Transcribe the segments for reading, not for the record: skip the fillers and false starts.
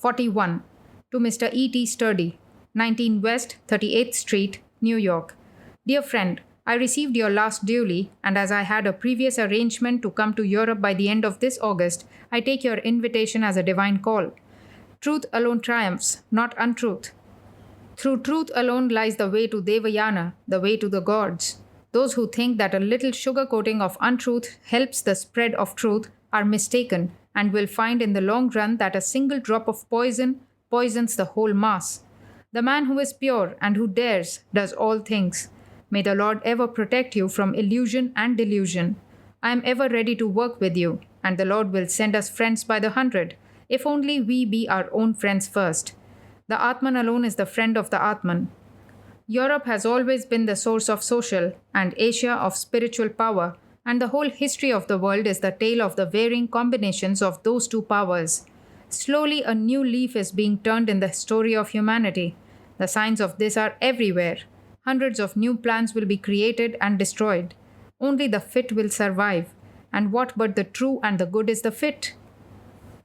41. To Mr. E.T. Sturdy, 19 West 38th Street, New York. Dear friend, I received your last duly, and as I had a previous arrangement to come to Europe by the end of this August, I take your invitation as a divine call. Truth alone triumphs, not untruth. Through truth alone lies the way to Devayana, the way to the gods. Those who think that a little sugar coating of untruth helps the spread of truth are mistaken and will find in the long run that a single drop of poison poisons the whole mass. The man who is pure and who dares does all things. May the Lord ever protect you from illusion and delusion. I am ever ready to work with you, and the Lord will send us friends by the hundred, if only we be our own friends first. The Atman alone is the friend of the Atman. Europe has always been the source of social, and Asia of spiritual power, and the whole history of the world is the tale of the varying combinations of those two powers. Slowly, a new leaf is being turned in the story of humanity. The signs of this are everywhere. Hundreds of new plans will be created and destroyed. Only the fit will survive. And what but the true and the good is the fit?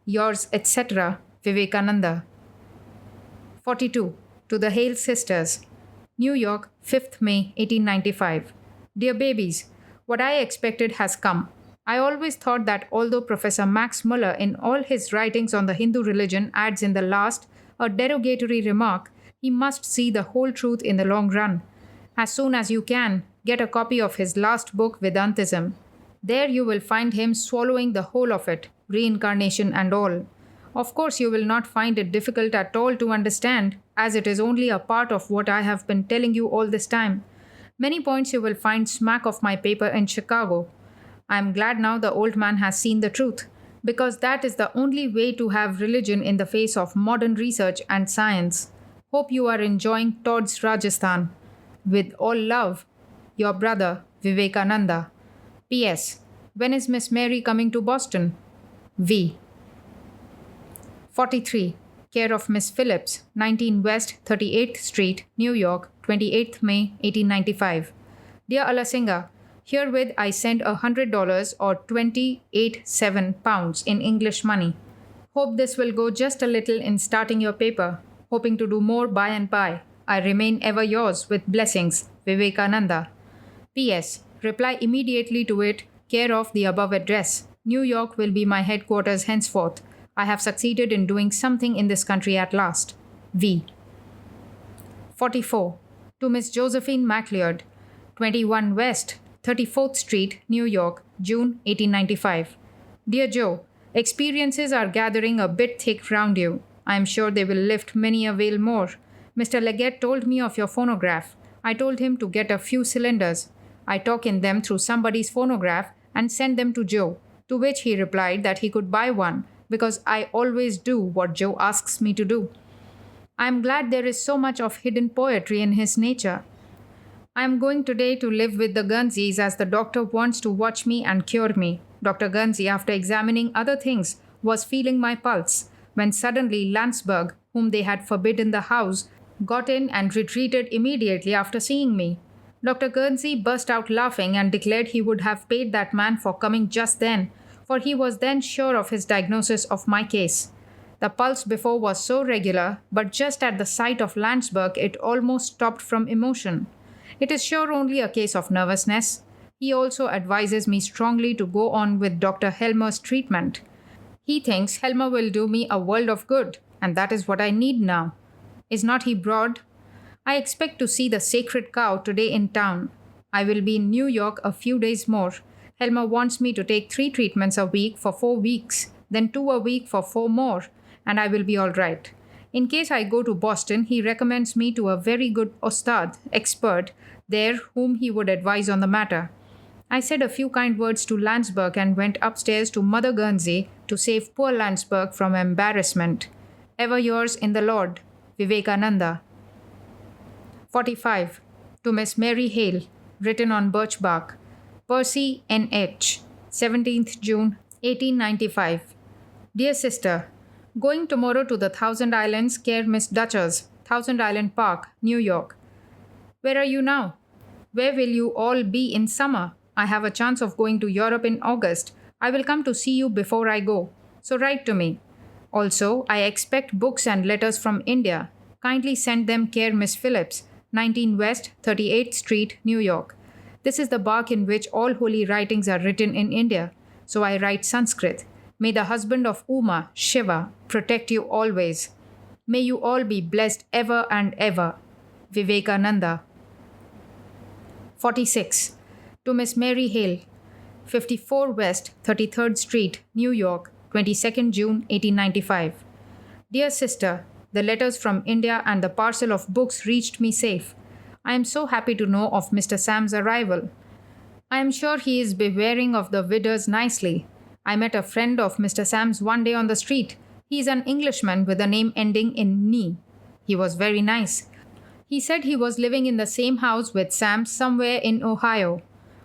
Yours, etc., Vivekananda. 42. To the Hale Sisters, New York, 5th May 1895. Dear babies, what I expected has come. I always thought that although Professor Max Muller in all his writings on the Hindu religion adds in the last a derogatory remark, he must see the whole truth in the long run. As soon as you can, get a copy of his last book, Vedantism. There you will find him swallowing the whole of it, reincarnation and all. Of course, you will not find it difficult at all to understand, as it is only a part of what I have been telling you all this time. Many points you will find smack of my paper in Chicago. I am glad now the old man has seen the truth, because that is the only way to have religion in the face of modern research and science. Hope you are enjoying Todd's Rajasthan. With all love, your brother, Vivekananda. P.S. When is Miss Mary coming to Boston? V. 43. Care of Miss Phillips, 19 West 38th Street, New York, 28th May 1895. Dear Alasinga, herewith I send $100 or 28.7 pounds in English money. Hope this will go just a little in starting your paper. Hoping to do more by and by. I remain ever yours with blessings, Vivekananda. P.S. Reply immediately to it, care of the above address. New York will be my headquarters henceforth. I have succeeded in doing something in this country at last. V. 44. To Miss Josephine MacLeod, 21 West 34th Street, New York, June 1895. Dear Joe, experiences are gathering a bit thick round you. I am sure they will lift many a veil more. Mr. Leggett told me of your phonograph. I told him to get a few cylinders. I talk in them through somebody's phonograph and send them to Joe, to which he replied that he could buy one, because I always do what Joe asks me to do. I am glad there is so much of hidden poetry in his nature. I am going today to live with the Guernseys as the doctor wants to watch me and cure me. Dr. Guernsey, after examining other things, was feeling my pulse, when suddenly Landsberg, whom they had forbidden the house, got in and retreated immediately after seeing me. Dr. Guernsey burst out laughing and declared he would have paid that man for coming just then, for he was then sure of his diagnosis of my case. The pulse before was so regular, but just at the sight of Landsberg it almost stopped from emotion. It is sure only a case of nervousness. He also advises me strongly to go on with Dr. Helmer's treatment. He thinks Helmer will do me a world of good, and that is what I need now. Is not he broad? I expect to see the sacred cow today in town. I will be in New York a few days more. Helmer wants me to take 3 treatments a week for 4 weeks, then 2 a week for 4 more, and I will be all right. In case I go to Boston, he recommends me to a very good Ostad, expert, there whom he would advise on the matter. I said a few kind words to Landsberg and went upstairs to Mother Guernsey to save poor Landsberg from embarrassment. Ever yours in the Lord, Vivekananda. 45. To Miss Mary Hale, written on birch bark. Percy N.H., 17th June, 1895. Dear Sister, going tomorrow to the Thousand Islands, care Miss Dutchers, Thousand Island Park, New York. Where are you now? Where will you all be in summer? I have a chance of going to Europe in August. I will come to see you before I go, so write to me. Also, I expect books and letters from India. Kindly send them care Miss Phillips, 19 West 38th Street, New York. This is the bark in which all holy writings are written in India, so I write Sanskrit. May the husband of Uma, Shiva, protect you always. May you all be blessed ever and ever. Vivekananda. 46. To Miss Mary Hale, 54 West 33rd Street, New York, 22nd June 1895. Dear sister, the letters from India and the parcel of books reached me safe. I am so happy to know of Mr. Sam's arrival. I am sure he is bewaring of the widows nicely. I met a friend of Mr. Sam's one day on the street. He is an Englishman with a name ending in "ni." He was very nice. He said he was living in the same house with Sam somewhere in Ohio.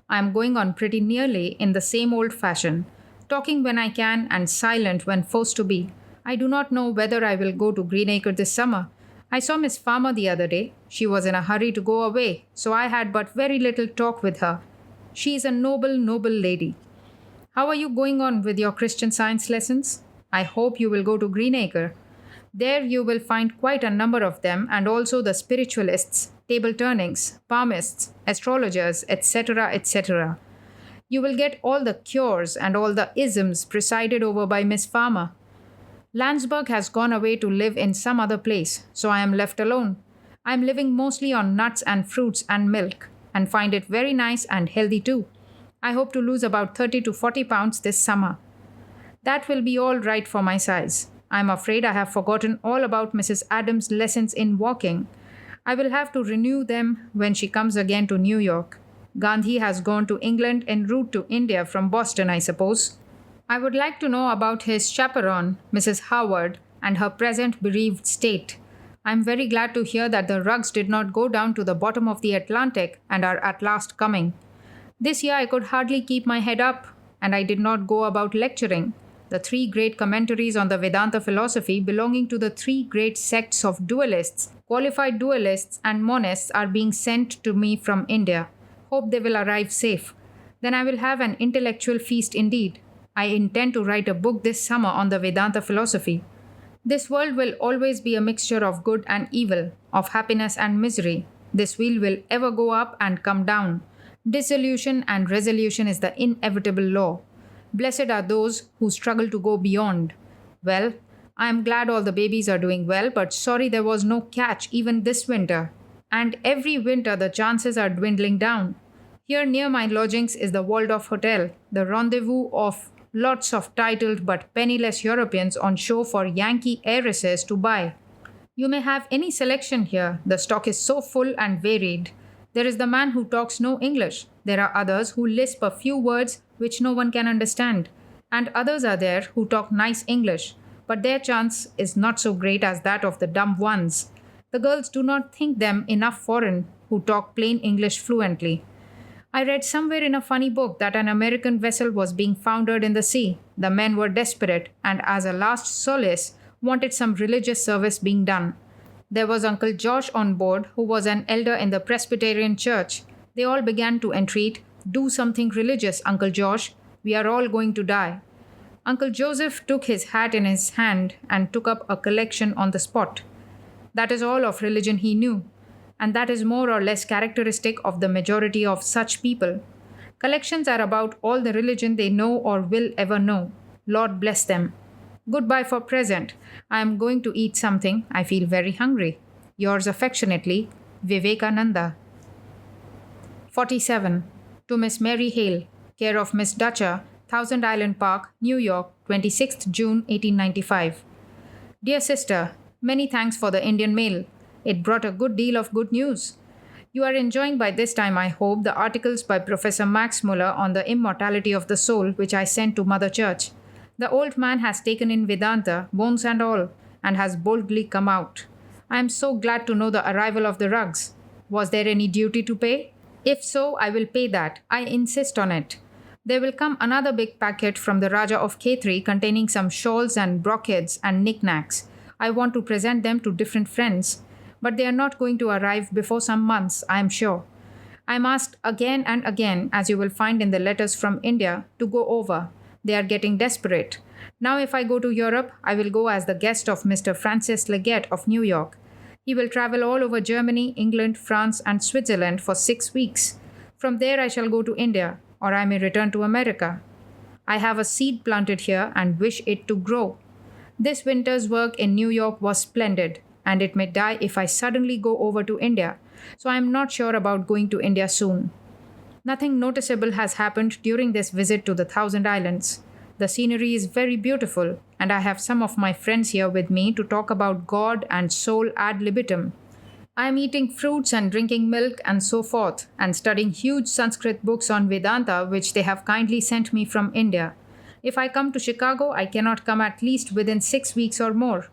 I am going on pretty nearly in the same old fashion, talking when I can and silent when forced to be. I do not know whether I will go to Greenacre this summer. I saw Miss Farmer the other day. She was in a hurry to go away, so I had but very little talk with her. She is a noble, noble lady. How are you going on with your Christian Science lessons? I hope you will go to Greenacre. There you will find quite a number of them, and also the spiritualists, table turnings, palmists, astrologers, etc., etc. You will get all the cures and all the isms presided over by Miss Farmer. Landsberg has gone away to live in some other place, so I am left alone. I am living mostly on nuts and fruits and milk, and find it very nice and healthy too. I hope to lose about 30 to 40 pounds this summer. That will be all right for my size. I am afraid I have forgotten all about Mrs. Adams' lessons in walking. I will have to renew them when she comes again to New York. Gandhi has gone to England en route to India from Boston, I suppose. I would like to know about his chaperone, Mrs. Howard, and her present bereaved state. I am very glad to hear that the Ruggs did not go down to the bottom of the Atlantic and are at last coming. This year I could hardly keep my head up, and I did not go about lecturing. The 3 great commentaries on the Vedanta philosophy belonging to the 3 great sects of dualists, qualified dualists and monists are being sent to me from India. Hope they will arrive safe. Then I will have an intellectual feast indeed. I intend to write a book this summer on the Vedanta philosophy. This world will always be a mixture of good and evil, of happiness and misery. This wheel will ever go up and come down. Dissolution and resolution is the inevitable law. Blessed are those who struggle to go beyond. Well, I am glad all the babies are doing well, but sorry there was no catch even this winter. And every winter the chances are dwindling down. Here near my lodgings is the Waldorf Hotel, the rendezvous of lots of titled but penniless Europeans on show for Yankee heiresses to buy. You may have any selection here. The stock is so full and varied. There is the man who talks no English. There are others who lisp a few words which no one can understand. And others are there who talk nice English, but their chance is not so great as that of the dumb ones. The girls do not think them enough foreign who talk plain English fluently. I read somewhere in a funny book that an American vessel was being foundered in the sea. The men were desperate and as a last solace wanted some religious service being done. There was Uncle Josh on board who was an elder in the Presbyterian church. They all began to entreat, "Do something religious, Uncle Josh. We are all going to die." Uncle Joseph took his hat in his hand and took up a collection on the spot. That is all of religion he knew. And that is more or less characteristic of the majority of such people. Collections are about all the religion they know or will ever know. Lord bless them. Goodbye for present. I am going to eat something. I feel very hungry. Yours affectionately, Vivekananda. 47. To Miss Mary Hale, care of Miss Dutcher, Thousand Island Park, New York, 26th June 1895. Dear sister, many thanks for the Indian mail. It brought a good deal of good news. You are enjoying by this time, I hope, the articles by Professor Max Muller on the immortality of the soul which I sent to Mother Church. The old man has taken in Vedanta, bones and all, and has boldly come out. I am so glad to know the arrival of the Ruggs. Was there any duty to pay? If so, I will pay that. I insist on it. There will come another big packet from the Raja of Khetri containing some shawls and brocades and knickknacks. I want to present them to different friends. But they are not going to arrive before some months, I am sure. I am asked again and again, as you will find in the letters from India, to go over. They are getting desperate. Now, if I go to Europe, I will go as the guest of Mr. Francis Leggett of New York. He will travel all over Germany, England, France, and Switzerland for 6 weeks. From there, I shall go to India, or I may return to America. I have a seed planted here and wish it to grow. This winter's work in New York was splendid, and it may die if I suddenly go over to India, so I am not sure about going to India soon. Nothing noticeable has happened during this visit to the Thousand Islands. The scenery is very beautiful, and I have some of my friends here with me to talk about God and soul ad libitum. I am eating fruits and drinking milk and so forth, and studying huge Sanskrit books on Vedanta which they have kindly sent me from India. If I come to Chicago, I cannot come at least within 6 weeks or more.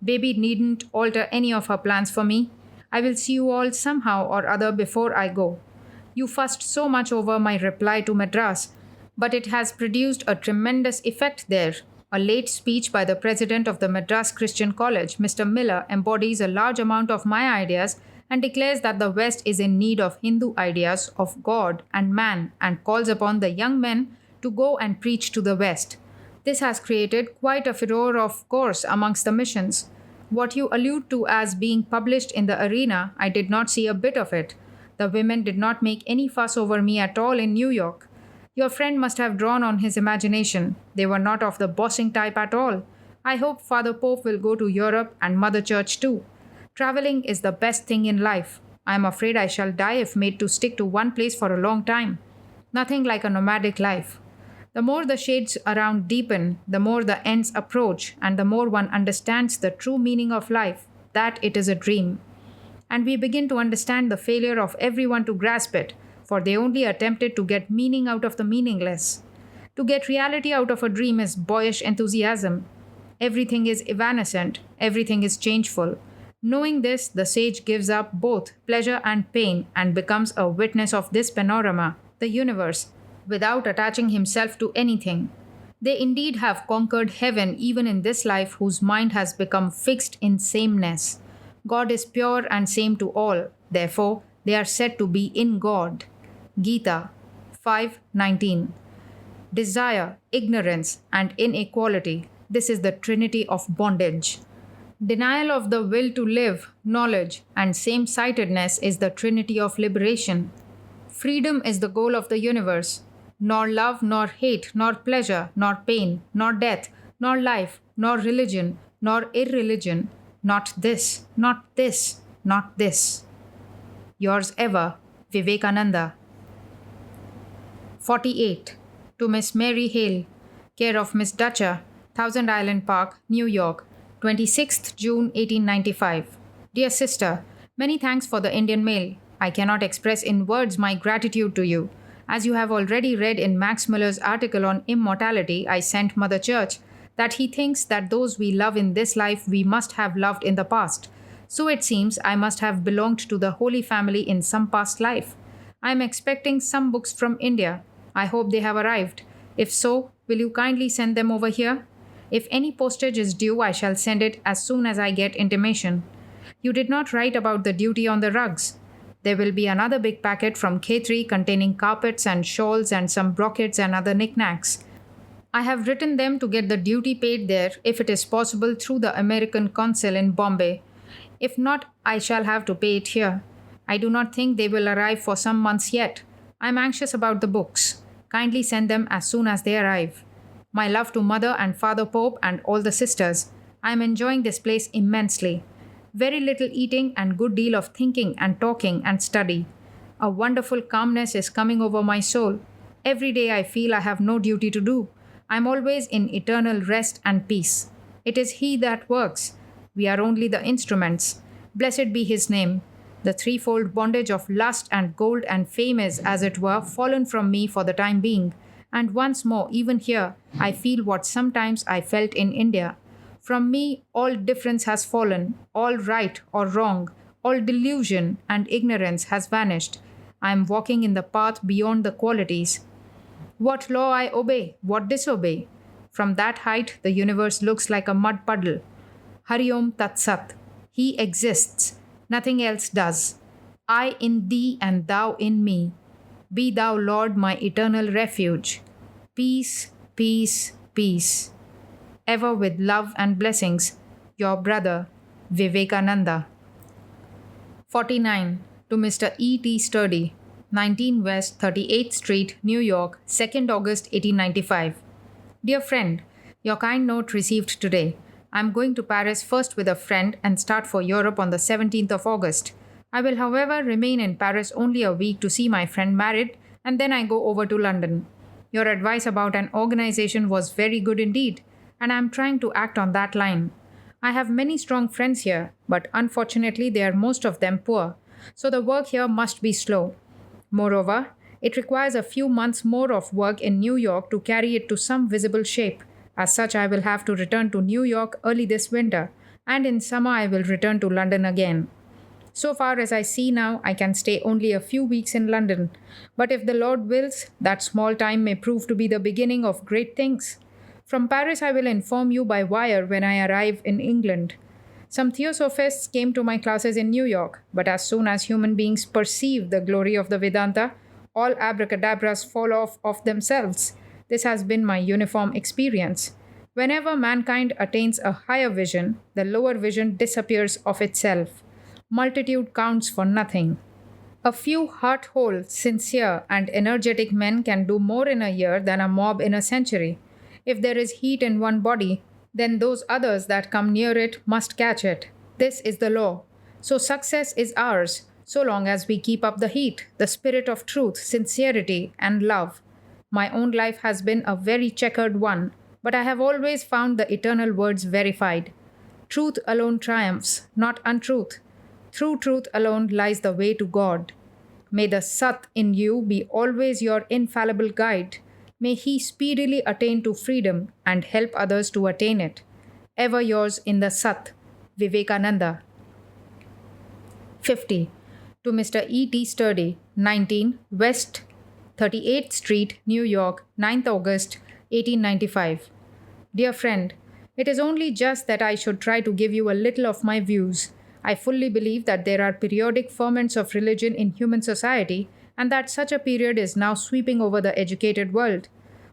Baby needn't alter any of her plans for me. I will see you all somehow or other before I go. You fussed so much over my reply to Madras, but it has produced a tremendous effect there. A late speech by the president of the Madras Christian College, Mr. Miller, embodies a large amount of my ideas and declares that the West is in need of Hindu ideas of God and man and calls upon the young men to go and preach to the West. This has created quite a furore, of course, amongst the missions. What you allude to as being published in the arena, I did not see a bit of it. The women did not make any fuss over me at all in New York. Your friend must have drawn on his imagination. They were not of the bossing type at all. I hope Father Pope will go to Europe and Mother Church too. Traveling is the best thing in life. I am afraid I shall die if made to stick to one place for a long time. Nothing like a nomadic life. The more the shades around deepen, the more the ends approach, and the more one understands the true meaning of life, that it is a dream. And we begin to understand the failure of everyone to grasp it, for they only attempted to get meaning out of the meaningless. To get reality out of a dream is boyish enthusiasm. Everything is evanescent, everything is changeful. Knowing this, the sage gives up both pleasure and pain and becomes a witness of this panorama, the universe, without attaching himself to anything. They indeed have conquered heaven even in this life whose mind has become fixed in sameness. God is pure and same to all, therefore they are said to be in God. Gita 5:19. Desire, ignorance, and inequality. This is the trinity of bondage. Denial of the will to live, knowledge, and same-sightedness is the trinity of liberation. Freedom is the goal of the universe. Nor love, nor hate, nor pleasure, nor pain, nor death, nor life, nor religion, nor irreligion. Not this, not this, not this. Yours ever, Vivekananda. 48. To Miss Mary Hale, care of Miss Dutcher, Thousand Island Park, New York, 26th June 1895. Dear sister, many thanks for the Indian mail. I cannot express in words my gratitude to you. As you have already read in Max Muller's article on immortality I sent Mother Church, that he thinks that those we love in this life we must have loved in the past. So it seems I must have belonged to the Holy Family in some past life. I am expecting some books from India. I hope they have arrived. If so, will you kindly send them over here? If any postage is due, I shall send it as soon as I get intimation. You did not write about the duty on the rugs. There will be another big packet from K3 containing carpets and shawls and some brocades and other knickknacks. I have written them to get the duty paid there if it is possible through the American consul in Bombay. If not, I shall have to pay it here. I do not think they will arrive for some months yet. I am anxious about the books. Kindly send them as soon as they arrive. My love to Mother and Father Pope and all the sisters. I am enjoying this place immensely. Very little eating and good deal of thinking and talking and study. A wonderful calmness is coming over my soul. Every day I feel I have no duty to do. I am always in eternal rest and peace. It is He that works. We are only the instruments. Blessed be His name. The threefold bondage of lust and gold and fame is, as it were, fallen from me for the time being. And once more, even here, I feel what sometimes I felt in India. From me, all difference has fallen, all right or wrong, all delusion and ignorance has vanished. I am walking in the path beyond the qualities. What law I obey, what disobey? From that height, the universe looks like a mud puddle. Hari Om Tat Sat. He exists. Nothing else does. I in thee and thou in me. Be thou, Lord, my eternal refuge. Peace, peace, peace. Ever with love and blessings, your brother, Vivekananda. 49. To Mr. E. T. Sturdy, 19 West 38th Street, New York, 2nd August 1895. Dear friend, your kind note received today. I am going to Paris first with a friend and start for Europe on the 17th of August. I will, however, remain in Paris only a week to see my friend married, and then I go over to London. Your advice about an organization was very good indeed, and I am trying to act on that line. I have many strong friends here, but unfortunately they are most of them poor, so the work here must be slow. Moreover, it requires a few months more of work in New York to carry it to some visible shape. As such, I will have to return to New York early this winter, and in summer I will return to London again. So far as I see now, I can stay only a few weeks in London, but if the Lord wills, that small time may prove to be the beginning of great things. From Paris, I will inform you by wire when I arrive in England. Some theosophists came to my classes in New York, but as soon as human beings perceive the glory of the Vedanta, all abracadabras fall off of themselves. This has been my uniform experience. Whenever mankind attains a higher vision, the lower vision disappears of itself. Multitude counts for nothing. A few heart-whole, sincere, and energetic men can do more in a year than a mob in a century. If there is heat in one body, then those others that come near it must catch it. This is the law. So success is ours, so long as we keep up the heat, the spirit of truth, sincerity, and love. My own life has been a very checkered one, but I have always found the eternal words verified. Truth alone triumphs, not untruth. Through truth alone lies the way to God. May the Sat in you be always your infallible guide. May he speedily attain to freedom and help others to attain it. Ever yours in the Sat, Vivekananda. 50. To Mr. E. T. Sturdy, 19 West 38th Street, New York, 9th August 1895. Dear friend, it is only just that I should try to give you a little of my views. I fully believe that there are periodic ferments of religion in human society, and that such a period is now sweeping over the educated world.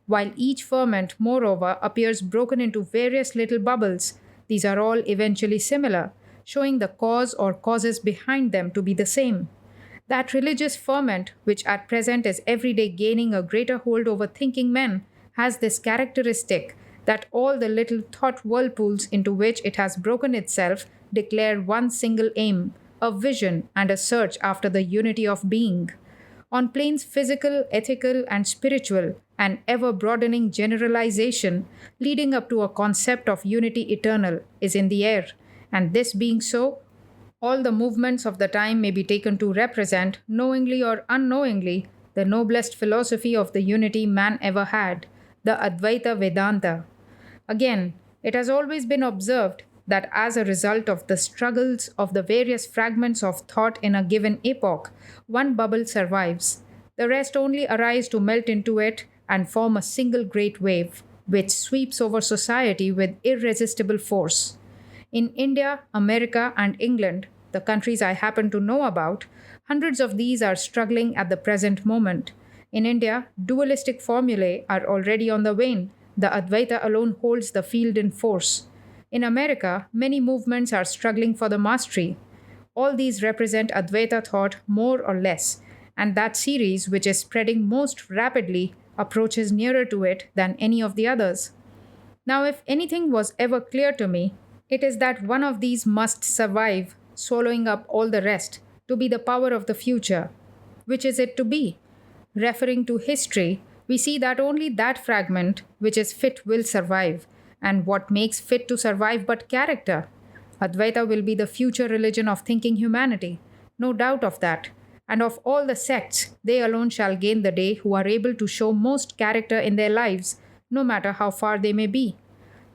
While each ferment, moreover, appears broken into various little bubbles, these are all eventually similar, showing the cause or causes behind them to be the same. That religious ferment, which at present is every day gaining a greater hold over thinking men, has this characteristic that all the little thought whirlpools into which it has broken itself declare one single aim, a vision and a search after the unity of being. On planes physical, ethical, and spiritual, an ever-broadening generalization leading up to a concept of unity eternal is in the air, and this being so, all the movements of the time may be taken to represent, knowingly or unknowingly, the noblest philosophy of the unity man ever had, the Advaita Vedanta. Again, it has always been observed that as a result of the struggles of the various fragments of thought in a given epoch, one bubble survives. The rest only arise to melt into it and form a single great wave, which sweeps over society with irresistible force. In India, America, and England, the countries I happen to know about, hundreds of these are struggling at the present moment. In India, dualistic formulae are already on the wane. The Advaita alone holds the field in force. In America, many movements are struggling for the mastery. All these represent Advaita thought more or less, and that series which is spreading most rapidly approaches nearer to it than any of the others. Now, if anything was ever clear to me, it is that one of these must survive, swallowing up all the rest, to be the power of the future. Which is it to be? Referring to history, we see that only that fragment which is fit will survive, and what makes fit to survive but character? Advaita will be the future religion of thinking humanity, no doubt of that. And of all the sects, they alone shall gain the day who are able to show most character in their lives, no matter how far they may be.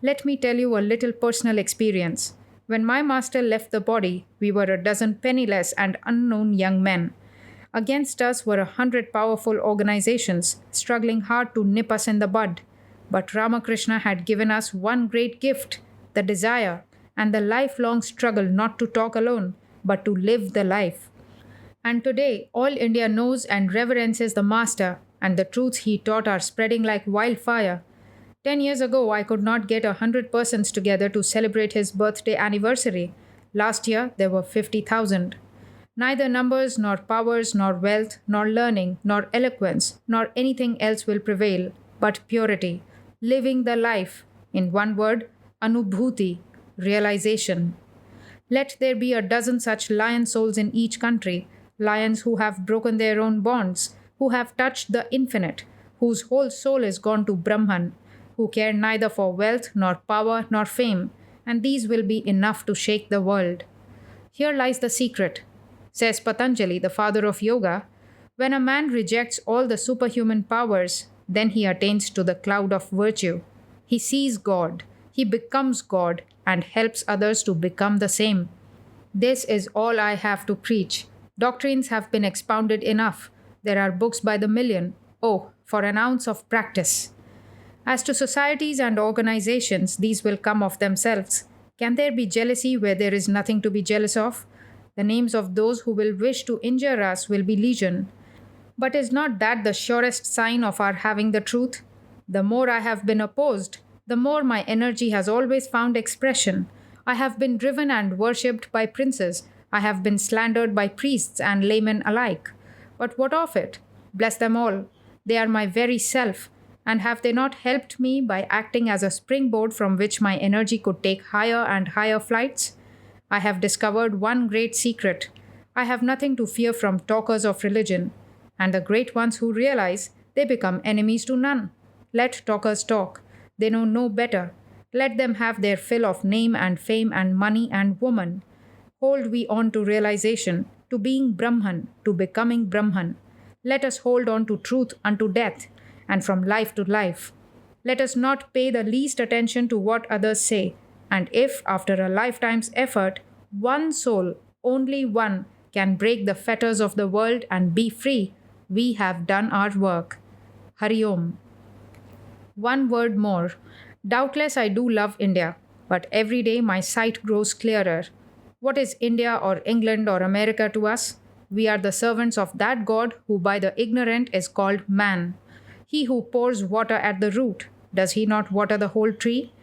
Let me tell you a little personal experience. When my master left the body, we were a dozen penniless and unknown young men. Against us were 100 powerful organizations, struggling hard to nip us in the bud. But Ramakrishna had given us one great gift, the desire, and the lifelong struggle not to talk alone, but to live the life. And today, all India knows and reverences the Master, and the truths he taught are spreading like wildfire. 10 years ago, I could not get 100 persons together to celebrate his birthday anniversary. Last year, there were 50,000. Neither numbers, nor powers, nor wealth, nor learning, nor eloquence, nor anything else will prevail, but purity, living the life. In one word, anubhuti, realization. Let there be a dozen such lion souls in each country, lions who have broken their own bonds, who have touched the infinite, whose whole soul is gone to Brahman, who care neither for wealth, nor power, nor fame, and these will be enough to shake the world. Here lies the secret. Says Patanjali, the father of yoga, when a man rejects all the superhuman powers, then he attains to the cloud of virtue. He sees God, he becomes God, and helps others to become the same. This is all I have to preach. Doctrines have been expounded enough. There are books by the million. Oh, for an ounce of practice. As to societies and organizations, these will come of themselves. Can there be jealousy where there is nothing to be jealous of? The names of those who will wish to injure us will be legion. But is not that the surest sign of our having the truth? The more I have been opposed, the more my energy has always found expression. I have been driven and worshipped by princes. I have been slandered by priests and laymen alike. But what of it? Bless them all. They are my very self. And have they not helped me by acting as a springboard from which my energy could take higher and higher flights? I have discovered one great secret. I have nothing to fear from talkers of religion. And the great ones who realize, they become enemies to none. Let talkers talk. They know no better. Let them have their fill of name and fame and money and woman. Hold we on to realization, to being Brahman, to becoming Brahman. Let us hold on to truth unto death, and from life to life. Let us not pay the least attention to what others say, and if, after a lifetime's effort, one soul, only one, can break the fetters of the world and be free, we have done our work. Hari Om. One word more. Doubtless I do love India, but every day my sight grows clearer. What is India or England or America to us? We are the servants of that God who by the ignorant is called man. He who pours water at the root, does he not water the whole tree?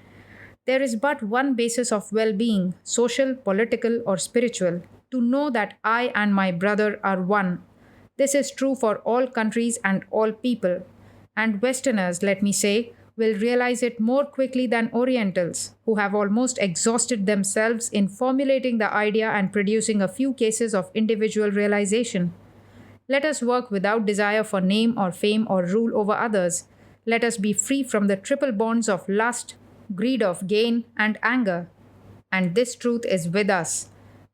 There is but one basis of well-being, social, political, or spiritual, to know that I and my brother are one. This is true for all countries and all people. And Westerners, let me say, will realize it more quickly than Orientals, who have almost exhausted themselves in formulating the idea and producing a few cases of individual realization. Let us work without desire for name or fame or rule over others. Let us be free from the triple bonds of lust, greed of gain, and anger. And this truth is with us.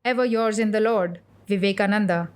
Ever yours in the Lord, Vivekananda.